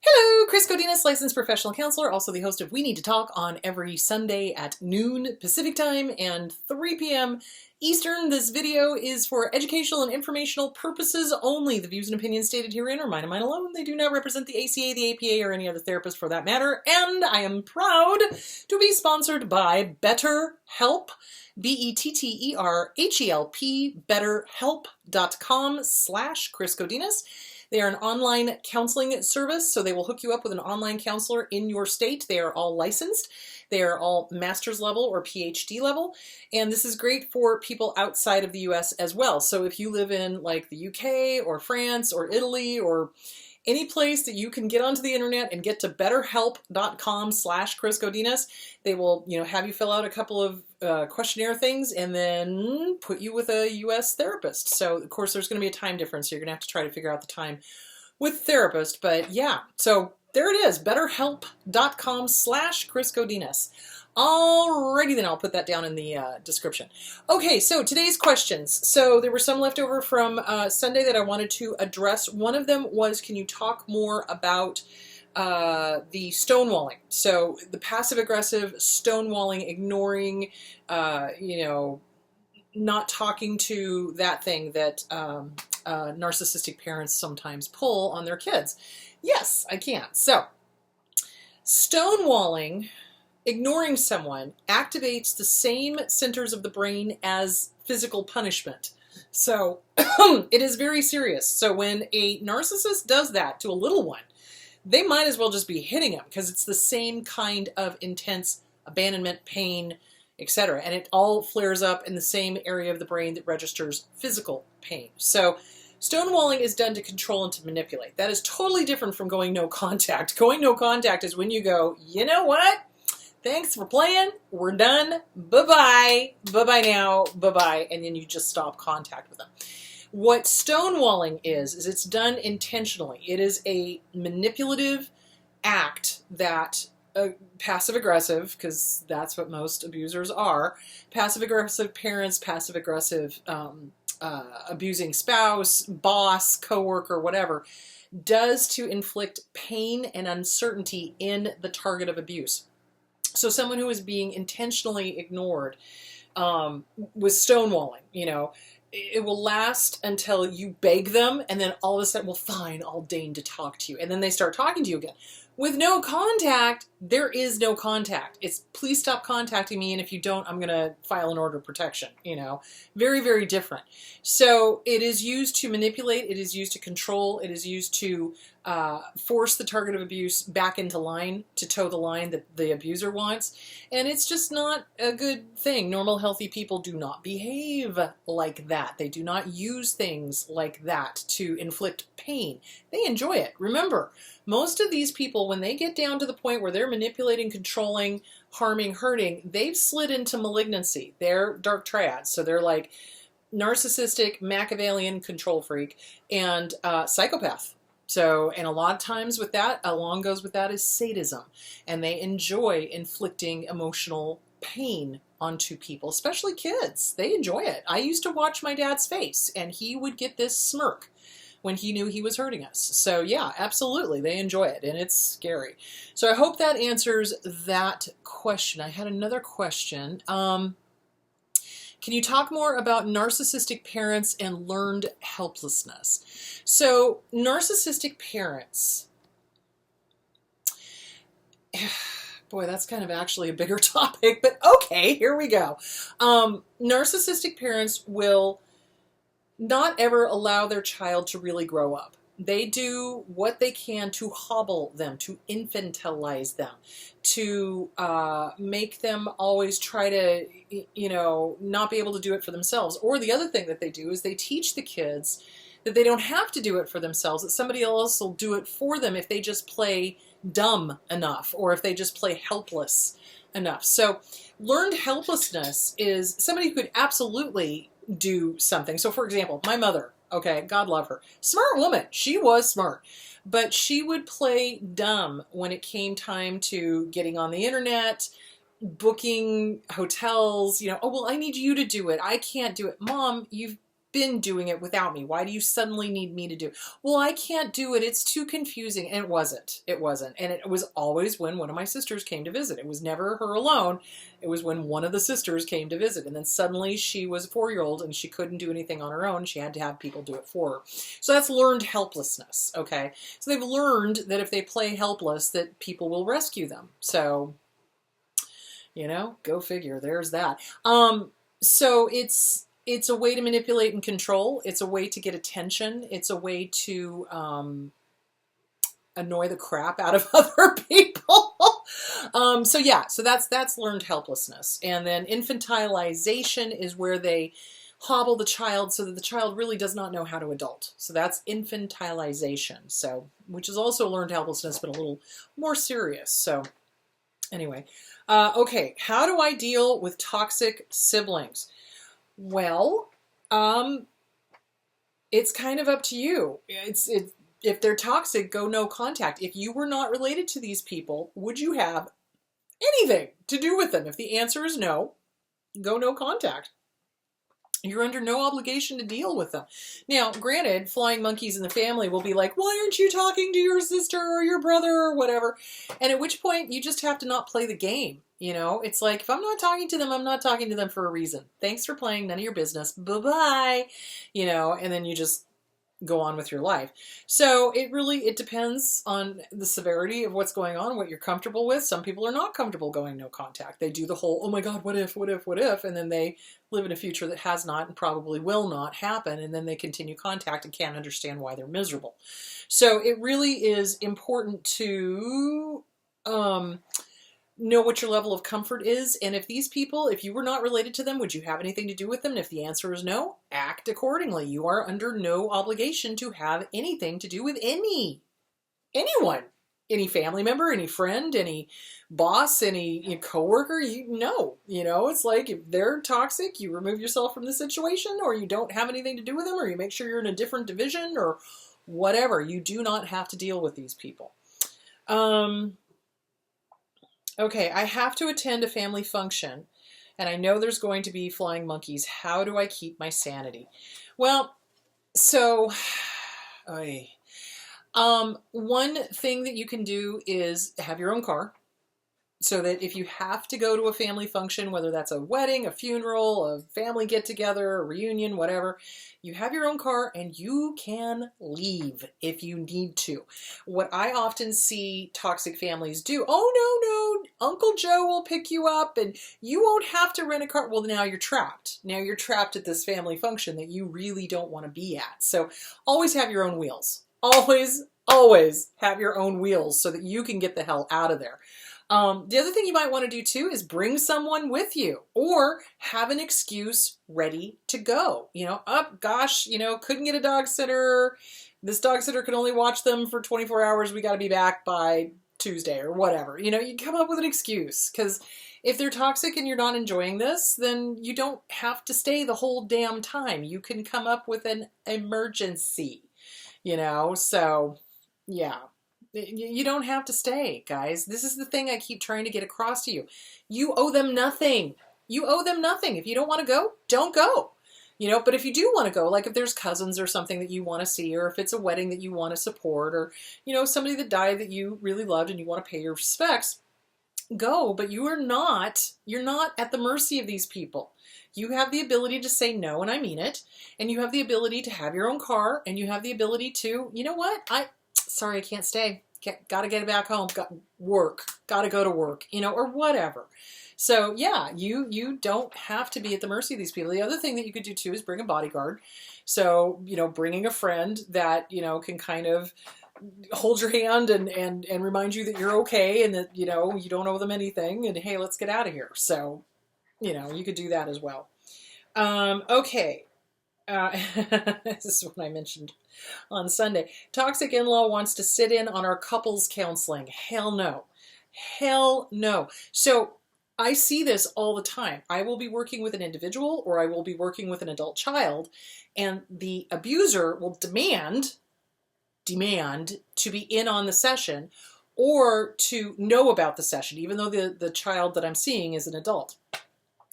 Hello, Chris Godinez, licensed professional counselor, also the host of We Need to Talk on every Sunday at noon Pacific time and 3 p.m. Eastern. This video is for educational and informational purposes only. The views and opinions stated herein are mine and mine alone. They do not represent the ACA, the APA, or any other therapist for that matter. And I am proud to be sponsored by BetterHelp, BetterHelp, betterhelp.com/Chris Godinez. They are an online counseling service, so they will hook you up with an online counselor in your state. They are all licensed. They are all master's level or PhD level, and this is great for people outside of the US as well. So if you live in like the UK or France or Italy or any place that you can get onto the internet and get to betterhelp.com/Chris Godinez, they will, have you fill out a couple of questionnaire things and then put you with a US therapist. So of course there's going to be a time difference, so you're going to have to try to figure out the time with the therapist. But yeah, so there it is, betterhelp.com/Chris Godinez. Alrighty then, I'll put that down in the description. Okay, so today's questions. So there were some left over from Sunday that I wanted to address. One of them was, can you talk more about the stonewalling? So the passive-aggressive stonewalling, ignoring, not talking to that thing that narcissistic parents sometimes pull on their kids. Yes, I can. So stonewalling, ignoring someone, activates the same centers of the brain as physical punishment. So it is very serious. So when a narcissist does that to a little one, they might as well just be hitting him because it's the same kind of intense abandonment, pain, etc. And it all flares up in the same area of the brain that registers physical pain. So stonewalling is done to control and to manipulate. That is totally different from going no contact. Going no contact is when you go, you know what? Thanks for playing. We're done. Bye-bye. Bye-bye now. Bye-bye. And then you just stop contact with them. What stonewalling is it's done intentionally. It is a manipulative act that passive-aggressive, because that's what most abusers are, passive-aggressive parents, passive-aggressive abusing spouse, boss, coworker, whatever, does to inflict pain and uncertainty in the target of abuse. So someone who is being intentionally ignored with stonewalling, it will last until you beg them, and then all of a sudden, well, fine, I'll deign to talk to you. And then they start talking to you again. With no contact, there is no contact. It's please stop contacting me, and if you don't, I'm going to file an order of protection, Very, very different. So it is used to manipulate, it is used to control, it is used to force the target of abuse back into line, to toe the line that the abuser wants, and it's just not a good thing. Normal, healthy people do not behave like that. They do not use things like that to inflict pain. They enjoy it. Remember, most of these people, when they get down to the point where they're manipulating, controlling, harming, hurting, they've slid into malignancy. They're dark triads. So they're like narcissistic, Machiavellian, control freak, and psychopath. So, and a lot of times with that, along goes with that is sadism. And they enjoy inflicting emotional pain onto people, especially kids. They enjoy it. I used to watch my dad's face, and he would get this smirk when he knew he was hurting us. So yeah, absolutely, they enjoy it, and it's scary. So I hope that answers that question. I had another question. Can you talk more about narcissistic parents and learned helplessness? So narcissistic parents, boy, that's kind of actually a bigger topic, but okay, here we go. Narcissistic parents will not ever allow their child to really grow up. They do what they can to hobble them, to infantilize them, to make them always try to, not be able to do it for themselves. Or the other thing that they do is they teach the kids that they don't have to do it for themselves, that somebody else will do it for them if they just play dumb enough, or if they just play helpless enough. So learned helplessness is somebody who could absolutely do something. So for example, my mother, okay, God love her, smart woman, she was smart, but she would play dumb when it came time to getting on the internet, booking hotels, oh, well, I need you to do it. I can't do it. Mom, you've been doing it without me. Why do you suddenly need me to do it? Well, I can't do it. It's too confusing. And it wasn't. It wasn't. And it was always when one of my sisters came to visit. It was never her alone. It was when one of the sisters came to visit. And then suddenly she was a 4-year-old and she couldn't do anything on her own. She had to have people do it for her. So that's learned helplessness, okay? So they've learned that if they play helpless, that people will rescue them. So, you know, go figure. There's that. So it's a way to manipulate and control. It's a way to get attention. It's a way to annoy the crap out of other people. So yeah, so that's learned helplessness. And then infantilization is where they hobble the child so that the child really does not know how to adult. So that's infantilization. So, which is also learned helplessness, but a little more serious. So anyway, okay, how do I deal with toxic siblings? Well, it's kind of up to you. If they're toxic, go no contact. If you were not related to these people, would you have anything to do with them? If the answer is no, go no contact. You're under no obligation to deal with them. Now, granted, flying monkeys in the family will be like, why aren't you talking to your sister or your brother or whatever? And at which point, you just have to not play the game. You know, it's like, if I'm not talking to them, I'm not talking to them for a reason. Thanks for playing. None of your business. Bye-bye. You know, and then you just go on with your life. So it depends on the severity of what's going on, what you're comfortable with. Some people are not comfortable going no contact. They do the whole, oh my God, what if, and then they live in a future that has not and probably will not happen. And then they continue contact and can't understand why they're miserable. So it really is important to, know what your level of comfort is. And if these people, if you were not related to them, would you have anything to do with them? And if the answer is no, act accordingly. You are under no obligation to have anything to do with anyone, any family member, any friend, any boss, any coworker. You know, it's like if they're toxic, you remove yourself from the situation, or you don't have anything to do with them, or you make sure you're in a different division or whatever. You do not have to deal with these people. Okay, I have to attend a family function, and I know there's going to be flying monkeys. How do I keep my sanity? Well, so, one thing that you can do is have your own car, so that if you have to go to a family function, whether that's a wedding, a funeral, a family get-together, a reunion, whatever, you have your own car and you can leave if you need to. What I often see toxic families do, oh, no, Uncle Joe will pick you up and you won't have to rent a car. Well, now you're trapped. Now you're trapped at this family function that you really don't want to be at. So always have your own wheels. Always have your own wheels so that you can get the hell out of there. The other thing you might want to do too is bring someone with you or have an excuse ready to go. Gosh, couldn't get a dog sitter. This dog sitter can only watch them for 24 hours. We got to be back by Tuesday or whatever. You come up with an excuse, because if they're toxic and you're not enjoying this, then you don't have to stay the whole damn time. You can come up with an emergency, so yeah. You don't have to stay, guys. This is the thing I keep trying to get across to you. You owe them nothing. You owe them nothing. If you don't want to go, don't go. But if you do want to go, like if there's cousins or something that you want to see, or if it's a wedding that you want to support, or, somebody that died that you really loved and you want to pay your respects, go. But you're not at the mercy of these people. You have the ability to say no, and I mean it. And you have the ability to have your own car, and you have the ability to, sorry, I can't stay. Got to get back home. Got to go to work, or whatever. So yeah, you don't have to be at the mercy of these people. The other thing that you could do too is bring a bodyguard. So, bringing a friend that, can kind of hold your hand and remind you that you're okay and that, you don't owe them anything and hey, let's get out of here. So, you could do that as well. Okay. This is what I mentioned on Sunday. Toxic in-law wants to sit in on our couples counseling. Hell no. Hell no. So I see this all the time. I will be working with an individual or I will be working with an adult child, and the abuser will demand to be in on the session or to know about the session, even though the child that I'm seeing is an adult.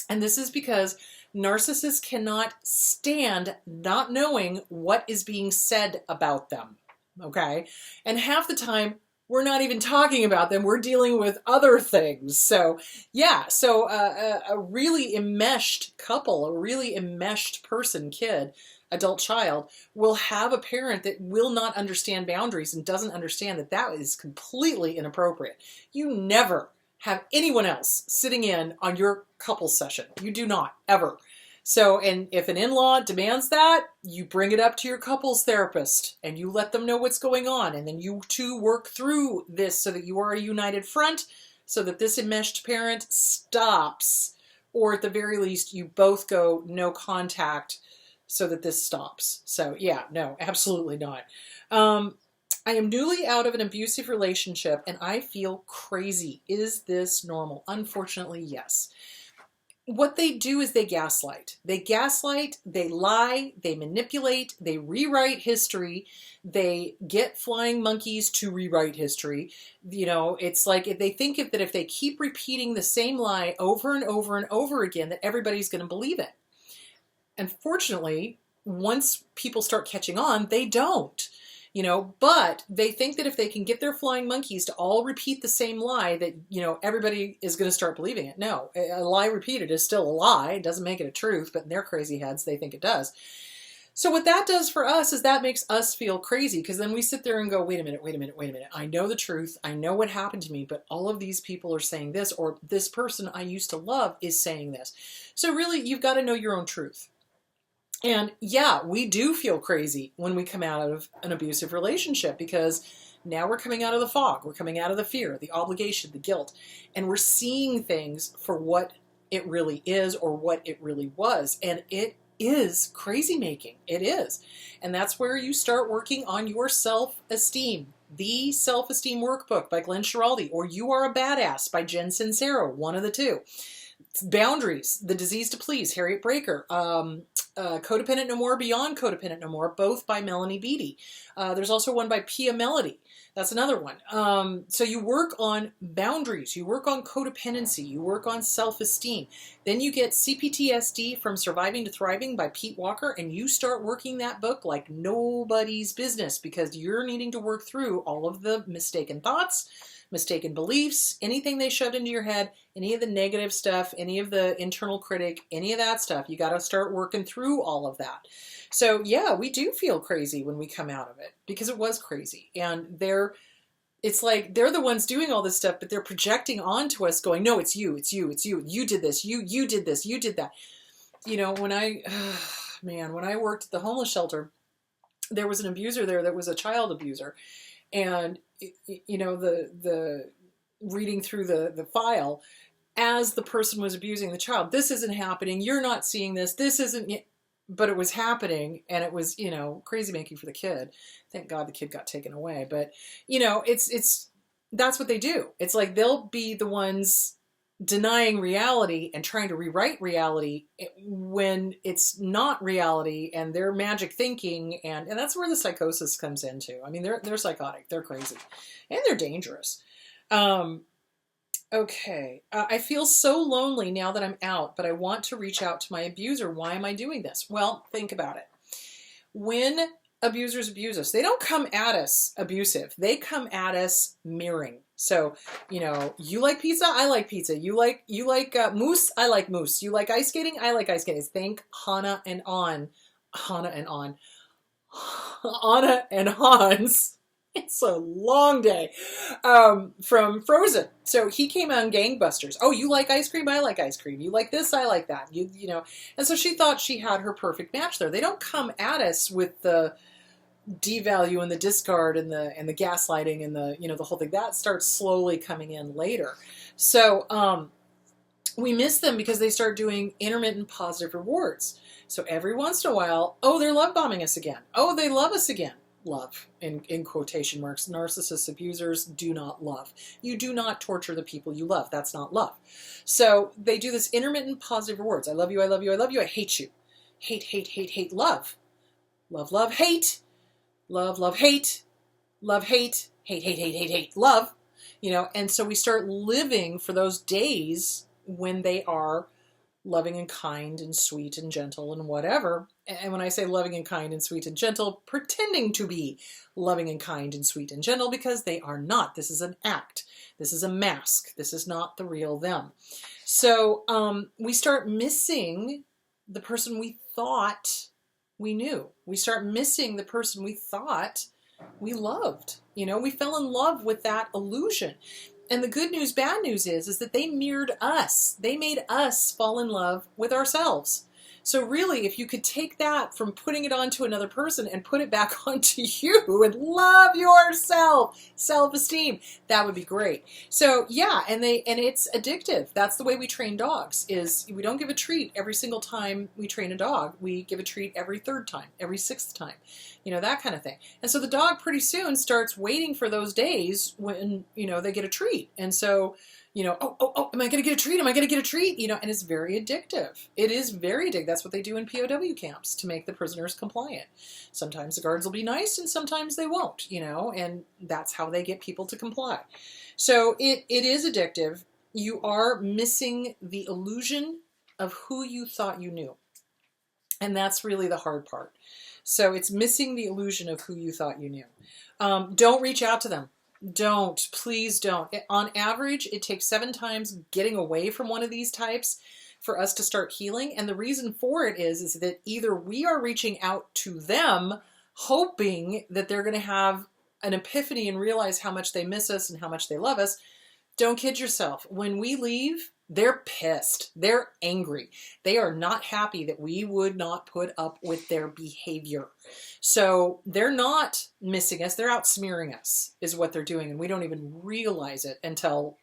And this is because Narcissists cannot stand not knowing what is being said about them. Okay? And half the time, we're not even talking about them. We're dealing with other things. So, yeah. So a really enmeshed couple, a really enmeshed person, kid, adult child, will have a parent that will not understand boundaries and doesn't understand that that is completely inappropriate. You never have anyone else sitting in on your couple session. You do not, ever. So, and if an in-law demands that, you bring it up to your couples therapist and you let them know what's going on. And then you two work through this so that you are a united front, so that this enmeshed parent stops. Or at the very least, you both go no contact so that this stops. So yeah, no, absolutely not. I am newly out of an abusive relationship and I feel crazy. Is this normal? Unfortunately, yes. What they do is they gaslight. They gaslight, they lie, they manipulate, they rewrite history, they get flying monkeys to rewrite history. You know, it's like if they think that if they keep repeating the same lie over and over and over again, that everybody's going to believe it. Unfortunately, once people start catching on, they don't. You know, but they think that if they can get their flying monkeys to all repeat the same lie that, you know, everybody is going to start believing it. No, a lie repeated is still a lie. It doesn't make it a truth, but in their crazy heads, they think it does. So what that does for us is that makes us feel crazy because then we sit there and go, wait a minute. I know the truth. I know what happened to me, but all of these people are saying this, or this person I used to love is saying this. So really, you've got to know your own truth. And yeah, we do feel crazy when we come out of an abusive relationship because now we're coming out of the fog. We're coming out of the fear, the obligation, the guilt, and we're seeing things for what it really is or what it really was. And it is crazy making. It is. And that's where you start working on your self-esteem. The Self-Esteem Workbook by Glenn Schiraldi, or You Are a Badass by Jen Sincero, one of the two. Boundaries, The Disease to Please, Harriet Breaker. Codependent No More, Beyond Codependent No More, both by Melanie Beattie. There's also one by Pia Melody. That's another one. So you work on boundaries, you work on codependency, you work on self-esteem. Then you get CPTSD from Surviving to Thriving by Pete Walker, and you start working that book like nobody's business because you're needing to work through all of the mistaken thoughts, mistaken beliefs, anything they shoved into your head, any of the negative stuff, any of the internal critic, any of that stuff. You got to start working through all of that. So yeah, we do feel crazy when we come out of it because it was crazy. And it's like they're the ones doing all this stuff, but they're projecting onto us going, no, it's you. You did this. You did this. You did that. You know, when I worked at the homeless shelter, there was an abuser there that was a child abuser. And, you know, the reading through the file as the person was abusing the child, this isn't happening. You're not seeing this. This isn't, but it was happening. And it was, you know, crazy making for the kid. Thank God the kid got taken away. But, you know, that's what they do. It's like they'll be the ones denying reality and trying to rewrite reality when it's not reality and they're magic thinking. And that's where the psychosis comes into. I mean, they're psychotic, they're crazy, and they're dangerous. Okay. I feel so lonely now that I'm out, but I want to reach out to my abuser. Why am I doing this? Well, think about it. When abusers abuse us, they don't come at us abusive. They come at us mirroring. So, you know, you like pizza, I like pizza. You like moose, I like moose. You like ice skating, I like ice skating. Think Hannah and Hans. It's a long day. From Frozen. So he came on gangbusters. Oh, you like ice cream, I like ice cream. You like this, I like that. You know. And so she thought she had her perfect match there. They don't come at us with the devalue and the discard and the gaslighting and the, you know, the whole thing that starts slowly coming in later. So we miss them because they start doing intermittent positive rewards. So every once in a while, oh, they're love bombing us again. Oh, they love us again. Love in quotation marks. Narcissist abusers do not love. You do not torture the people you love. That's not love. So they do this intermittent positive rewards. I love you, I love you, I love you, I hate you. Hate, love. Love, hate. Love, hate, hate, love, you know, and so we start living for those days when they are loving and kind and sweet and gentle and whatever. And when I say loving and kind and sweet and gentle, pretending to be loving and kind and sweet and gentle, because they are not. This is an act. This is a mask. This is not the real them. So we start missing the person we thought we knew. We start missing the person we thought we loved. You know, we fell in love with that illusion. And the good news, bad news is that they mirrored us. They made us fall in love with ourselves. So really, if you could take that from putting it onto another person and put it back onto you and love yourself, self-esteem, that would be great. So yeah, and it's addictive. That's the way we train dogs, is we don't give a treat every single time we train a dog. We give a treat every third time, every sixth time, you know, that kind of thing. And so the dog pretty soon starts waiting for those days when, you know, they get a treat. And so, you know, oh, am I going to get a treat? Am I going to get a treat? You know, and it's very addictive. It is very addictive. That's what they do in POW camps to make the prisoners compliant. Sometimes the guards will be nice and sometimes they won't, you know, and that's how they get people to comply. So it is addictive. You are missing the illusion of who you thought you knew. And that's really the hard part. So it's missing the illusion of who you thought you knew. Don't reach out to them. Don't, please don't. On average, it takes 7 times getting away from one of these types for us to start healing. And the reason for it is that either we are reaching out to them, hoping that they're going to have an epiphany and realize how much they miss us and how much they love us. Don't kid yourself. When we leave, they're pissed. They're angry. They are not happy that we would not put up with their behavior. So they're not missing us. They're out smearing us is what they're doing. And we don't even realize it until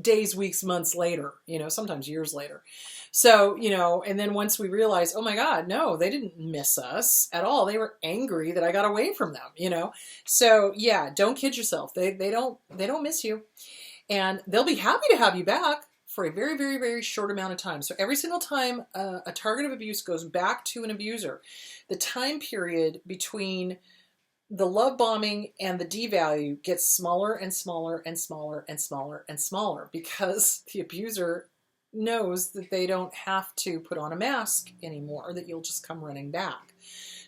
days, weeks, months later, you know, sometimes years later. So, you know, and then once we realize, oh my God, no, they didn't miss us at all. They were angry that I got away from them, you know? So yeah, don't kid yourself. They don't miss you, and they'll be happy to have you back for a very, very, very short amount of time. So every single time a target of abuse goes back to an abuser, the time period between the love bombing and the devalue gets smaller and smaller and smaller and smaller and smaller, because the abuser knows that they don't have to put on a mask anymore, that you'll just come running back.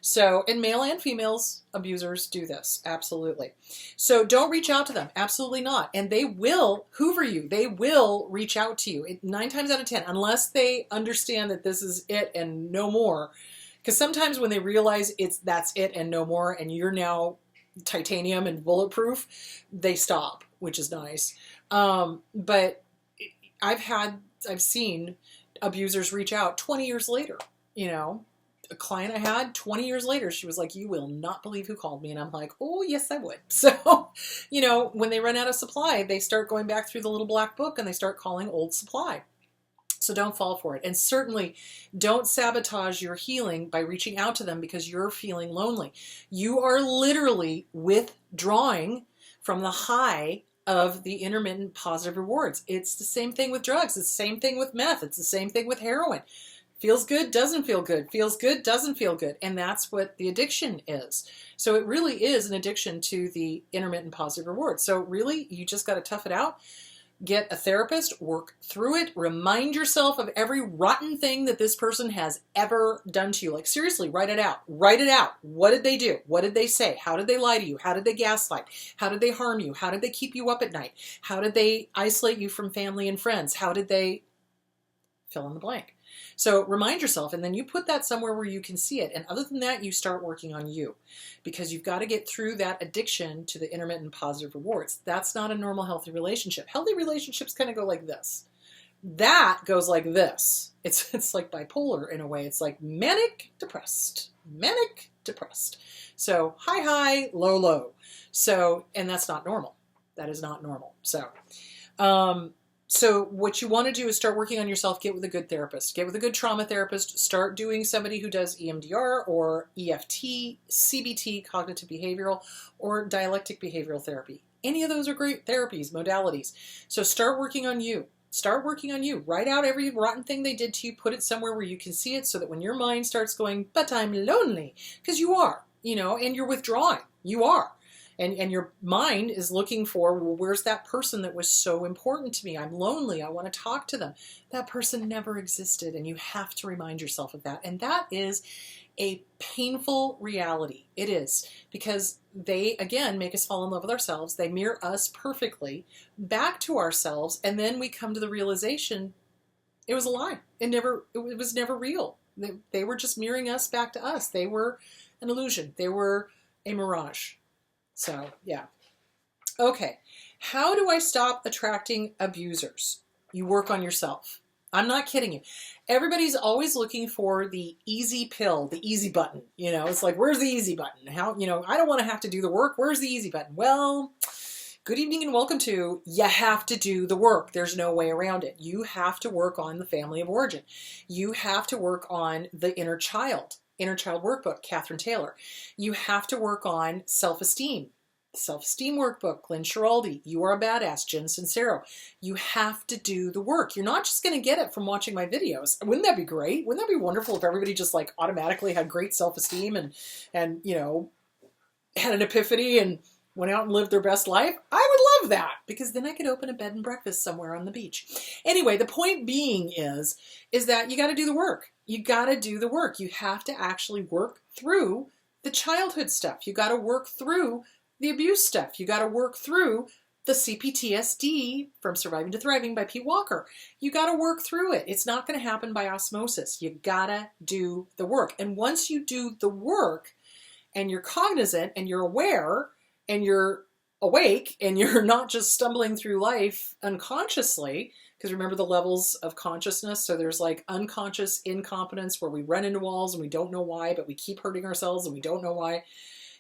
So, and male and females abusers do this, absolutely. So don't reach out to them, absolutely not. And they will hoover you. They will reach out to you 9 times out of 10, unless they understand that this is it and no more. Because sometimes when they realize that's it and no more, and you're now titanium and bulletproof, they stop, which is nice. But I've seen abusers reach out 20 years later. You know, a client I had 20 years later, she was like, "You will not believe who called me." And I'm like, "Oh, yes, I would." So, you know, when they run out of supply, they start going back through the little black book and they start calling old supply. So don't fall for it. And certainly don't sabotage your healing by reaching out to them because you're feeling lonely. You are literally withdrawing from the high of the intermittent positive rewards. It's the same thing with drugs. It's the same thing with meth. It's the same thing with heroin. Feels good, doesn't feel good. Feels good, doesn't feel good. And that's what the addiction is. So it really is an addiction to the intermittent positive rewards. So really, you just got to tough it out. Get a therapist, work through it, remind yourself of every rotten thing that this person has ever done to you. Like seriously, write it out. Write it out. What did they do? What did they say? How did they lie to you? How did they gaslight? How did they harm you? How did they keep you up at night? How did they isolate you from family and friends? How did they fill in the blank? So remind yourself, and then you put that somewhere where you can see it. And other than that, you start working on you, because you've got to get through that addiction to the intermittent positive rewards. That's not a normal, healthy relationship. Healthy relationships kind of go like this. That goes like this. It's like bipolar in a way. It's like manic, depressed, manic, depressed. So high, low, low. So, and that's not normal. That is not normal. So what you want to do is start working on yourself. Get with a good therapist. Get with a good trauma therapist. Start doing somebody who does EMDR or EFT, CBT, cognitive behavioral, or dialectic behavioral therapy. Any of those are great therapies, modalities. So start working on you. Start working on you. Write out every rotten thing they did to you. Put it somewhere where you can see it so that when your mind starts going, but I'm lonely, because you are, you know, and you're withdrawing. You are. And your mind is looking for, well, where's that person that was so important to me? I'm lonely. I want to talk to them. That person never existed, and you have to remind yourself of that. And that is a painful reality. It is, because they, again, make us fall in love with ourselves. They mirror us perfectly back to ourselves, and then we come to the realization it was a lie. It was never real. They were just mirroring us back to us. They were an illusion. They were a mirage. So, yeah. Okay. How do I stop attracting abusers? You work on yourself. I'm not kidding you. Everybody's always looking for the easy pill, the easy button. You know, it's like, where's the easy button? How, you know, I don't want to have to do the work. Where's the easy button? Well, good evening and welcome to, you have to do the work. There's no way around it. You have to work on the family of origin. You have to work on the inner child workbook, Catherine Taylor. You have to work on self-esteem workbook, Lynn Schiraldi. You Are a Badass, Jen Sincero. You have to do the work. You're not just going to get it from watching my videos. Wouldn't that be great? Wouldn't that be wonderful if everybody just like automatically had great self-esteem and you know, had an epiphany and went out and lived their best life? I would love that, because then I could open a bed and breakfast somewhere on the beach. Anyway, the point being is that you got to do the work. You got to do the work. You have to actually work through the childhood stuff. You got to work through the abuse stuff. You got to work through the CPTSD from Surviving to Thriving by Pete Walker. You got to work through it. It's not going to happen by osmosis. You got to do the work. And once you do the work and you're cognizant and you're aware and you're awake and you're not just stumbling through life unconsciously, because remember the levels of consciousness. So there's like unconscious incompetence where we run into walls and we don't know why, but we keep hurting ourselves and we don't know why.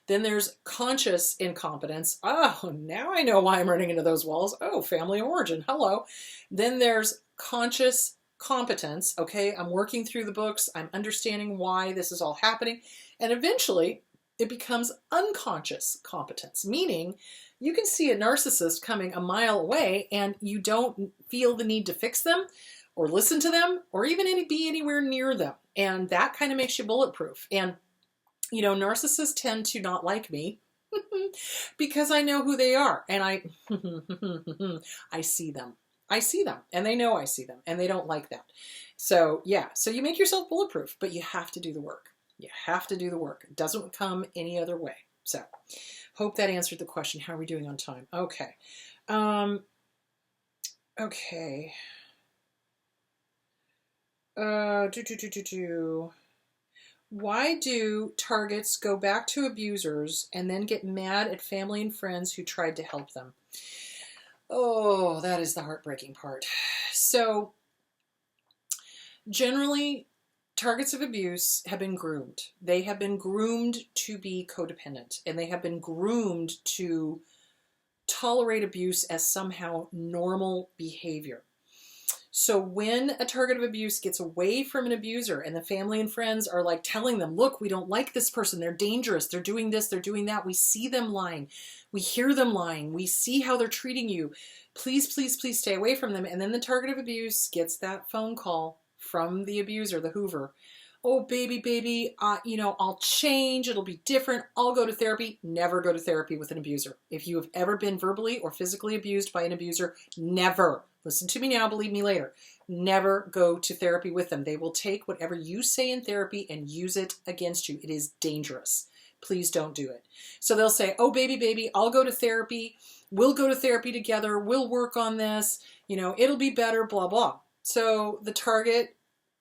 Then there's conscious incompetence. Oh, now I know why I'm running into those walls. Oh, family of origin. Hello. Then there's conscious competence. Okay, I'm working through the books. I'm understanding why this is all happening. And eventually it becomes unconscious competence, meaning you can see a narcissist coming a mile away and you don't feel the need to fix them or listen to them or even be anywhere near them. And that kind of makes you bulletproof. And you know, narcissists tend to not like me because I know who they are. And I see them. I see them. And they know I see them. And they don't like that. So, yeah. So you make yourself bulletproof, but you have to do the work. You have to do the work. It doesn't come any other way. So, hope that answered the question. How are we doing on time? Okay. Okay. Why do targets go back to abusers and then get mad at family and friends who tried to help them? Oh, that is the heartbreaking part. So, generally, targets of abuse have been groomed. They have been groomed to be codependent, and they have been groomed to tolerate abuse as somehow normal behavior. So when a target of abuse gets away from an abuser and the family and friends are like telling them, look, we don't like this person. They're dangerous. They're doing this. They're doing that. We see them lying. We hear them lying. We see how they're treating you. Please, please, please stay away from them. And then the target of abuse gets that phone call from the abuser, the Hoover. Oh, baby, you know, I'll change. It'll be different. I'll go to therapy. Never go to therapy with an abuser. If you have ever been verbally or physically abused by an abuser, never. Listen to me now, believe me later. Never go to therapy with them. They will take whatever you say in therapy and use it against you. It is dangerous. Please don't do it. So they'll say, oh, baby, I'll go to therapy. We'll go to therapy together. We'll work on this. You know, it'll be better, blah, blah. So the target,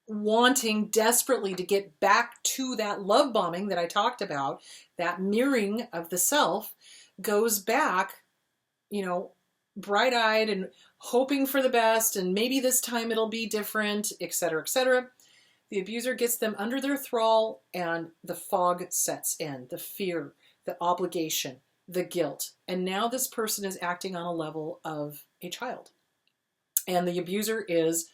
wanting desperately to get back to that love bombing that I talked about, that mirroring of the self, goes back, you know, bright-eyed and hoping for the best, and maybe this time it'll be different, etc., etc. The abuser gets them under their thrall, and the fog sets in, the fear, the obligation, the guilt. And now this person is acting on a level of a child. And the abuser is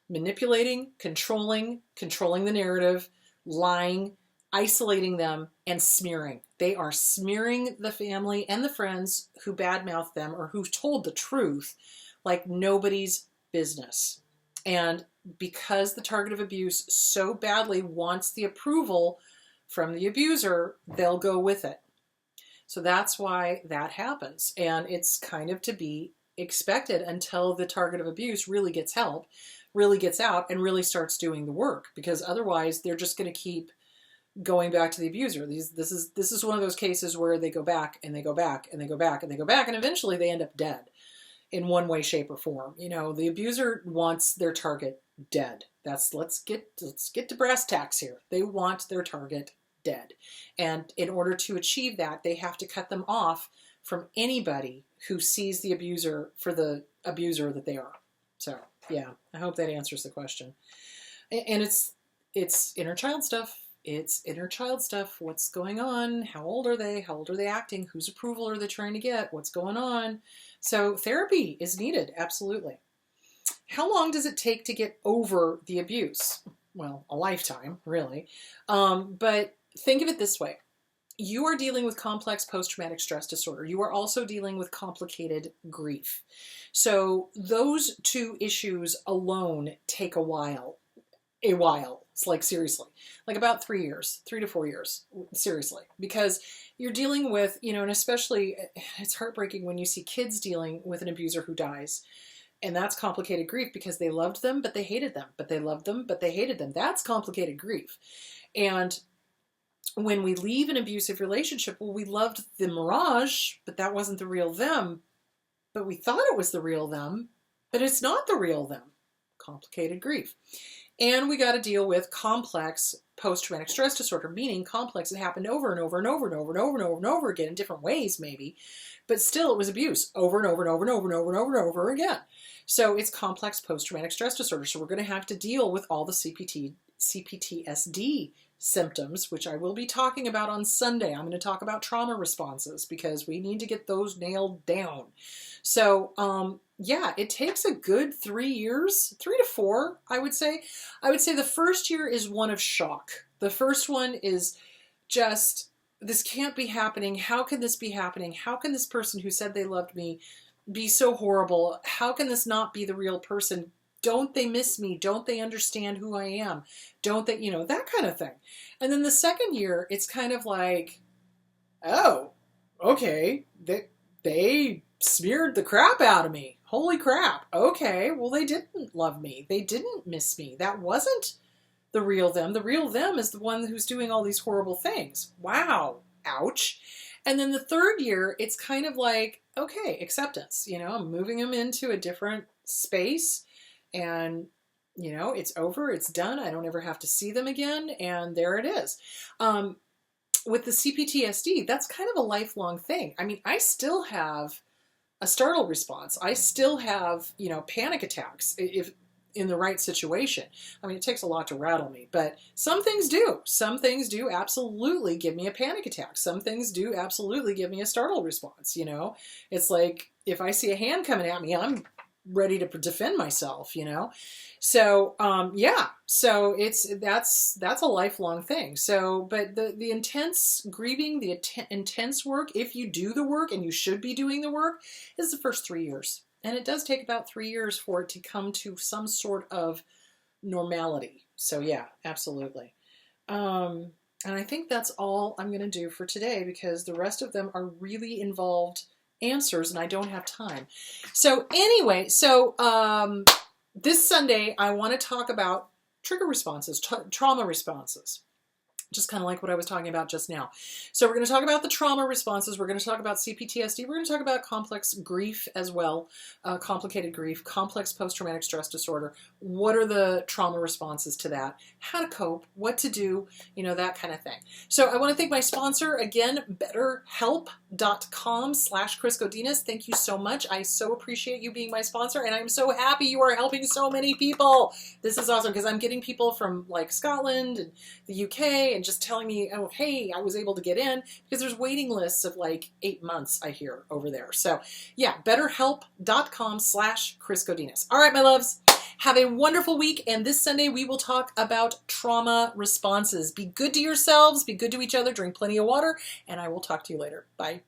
manipulating, controlling the narrative, lying, isolating them, and smearing. They are smearing the family and the friends who badmouthed them or who told the truth like nobody's business. And because the target of abuse so badly wants the approval from the abuser, they'll go with it. So that's why that happens. And it's kind of to be expected until the target of abuse really gets help, really gets out, and really starts doing the work. Because otherwise, they're just going to keep going back to the abuser. This is one of those cases where they go back and they go back and they go back and they go back, and eventually they end up dead in one way, shape, or form. You know, the abuser wants their target dead. Let's get to brass tacks here. They want their target dead. And in order to achieve that, they have to cut them off from anybody who sees the abuser for the abuser that they are. So, yeah, I hope that answers the question. And it's inner child stuff. It's inner child stuff. What's going on? How old are they? How old are they acting? Whose approval are they trying to get? What's going on? So therapy is needed, absolutely. How long does it take to get over the abuse? Well, a lifetime, really. But think of it this way. You are dealing with complex post-traumatic stress disorder. You are also dealing with complicated grief. So those two issues alone take a while. It's like, seriously, like about 3 years, 3 to 4 years, seriously, because you're dealing with, you know, and especially it's heartbreaking when you see kids dealing with an abuser who dies. And that's complicated grief because they loved them, but they hated them, but they loved them, but they hated them. That's complicated grief. And when we leave an abusive relationship, well, we loved the mirage, but that wasn't the real them. But we thought it was the real them, but it's not the real them. Complicated grief. And we got to deal with complex post-traumatic stress disorder, meaning complex. It happened over and over and over and over and over and over and over again in different ways, maybe, but still it was abuse over and over and over and over and over and over and over again. So it's complex post-traumatic stress disorder. So we're going to have to deal with all the CPTSD symptoms, which I will be talking about on Sunday. I'm going to talk about trauma responses because we need to get those nailed down. So, yeah, it takes a good 3 years, 3 to 4, I would say. I would say the first year is one of shock. The first one is just, this can't be happening. How can this be happening? How can this person who said they loved me be so horrible? How can this not be the real person? Don't they miss me? Don't they understand who I am? Don't they, you know, that kind of thing. And then the second year, it's kind of like, oh, okay, they smeared the crap out of me. Holy crap. Okay, well, they didn't love me. They didn't miss me. That wasn't the real them. The real them is the one who's doing all these horrible things. Wow. Ouch. And then the third year, it's kind of like, okay, acceptance. You know, I'm moving them into a different space. And, you know, it's over, it's done. I don't ever have to see them again. And there it is. With the CPTSD, that's kind of a lifelong thing. I mean, I still have a startle response. I still have, you know, panic attacks if in the right situation. I mean, it takes a lot to rattle me, but some things do. Some things do absolutely give me a panic attack. Some things do absolutely give me a startle response, you know? It's like, if I see a hand coming at me, I'm ready to defend myself, you know? So, yeah, so that's a lifelong thing. So, but the intense grieving, the intense work, if you do the work, and you should be doing the work, is the first 3 years. And it does take about 3 years for it to come to some sort of normality. So yeah, absolutely. And I think that's all I'm going to do for today, because the rest of them are really involved answers and I don't have time. So anyway, this Sunday I want to talk about trigger responses, trauma responses. Just kind of like what I was talking about just now. So we're going to talk about the trauma responses. We're going to talk about CPTSD. We're going to talk about complex grief as well, complicated grief, complex post-traumatic stress disorder. What are the trauma responses to that? How to cope, what to do, you know, that kind of thing. So I want to thank my sponsor again, betterhelp.com/Chris Godinez. Thank you so much. I so appreciate you being my sponsor, and I'm so happy you are helping so many people. This is awesome because I'm getting people from like Scotland and the UK and just telling me, oh, hey, I was able to get in, because there's waiting lists of like 8 months, I hear, over there. So yeah, betterhelp.com/Chris Godinez. All right, my loves, have a wonderful week. And this Sunday, we will talk about trauma responses. Be good to yourselves, be good to each other, drink plenty of water, and I will talk to you later. Bye.